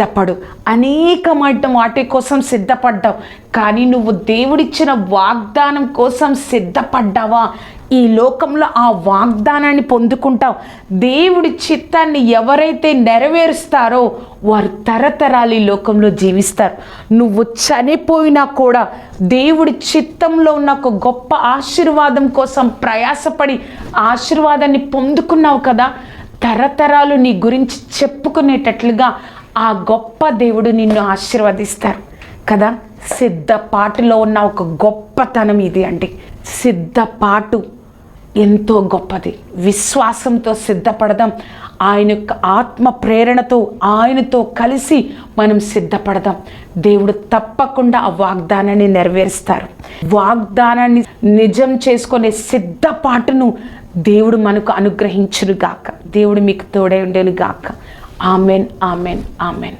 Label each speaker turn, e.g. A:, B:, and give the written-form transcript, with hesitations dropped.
A: సిద్ధపడు. అనేకమైన వాటి కోసం సిద్ధపడ్డావు, కానీ నువ్వు దేవుడిచ్చిన వాగ్దానం కోసం సిద్ధపడ్డావా? ఈ లోకంలో ఆ వాగ్దానాన్ని పొందుకుంటావు. దేవుడి చిత్తాన్ని ఎవరైతే నెరవేరుస్తారో వారు తరతరాలు ఈ లోకంలో జీవిస్తారు. నువ్వు చనిపోయినా కూడా దేవుడి చిత్తంలో ఉన్న ఒక గొప్ప ఆశీర్వాదం కోసం ప్రయాసపడి ఆశీర్వాదాన్ని పొందుకున్నావు కదా, తరతరాలు నీ గురించి చెప్పుకునేటట్లుగా ఆ గొప్ప దేవుడు నిన్ను ఆశీర్వదిస్తారు కదా. సిద్ధపాటులో ఉన్న ఒక గొప్పతనం ఇది అండి. సిద్ధపాటు ఎంతో గొప్పది. విశ్వాసంతో సిద్ధపడదాం. ఆయన యొక్క ఆత్మ ప్రేరణతో ఆయనతో కలిసి మనం సిద్ధపడదాం. దేవుడు తప్పకుండా ఆ వాగ్దానాన్ని నెరవేరుస్తారు. వాగ్దానాన్ని నిజం చేసుకునే సిద్ధపాటును దేవుడు మనకు అనుగ్రహించును గాక. దేవుడు మీకు తోడై ఉండేను గాక. Amen, amen, amen.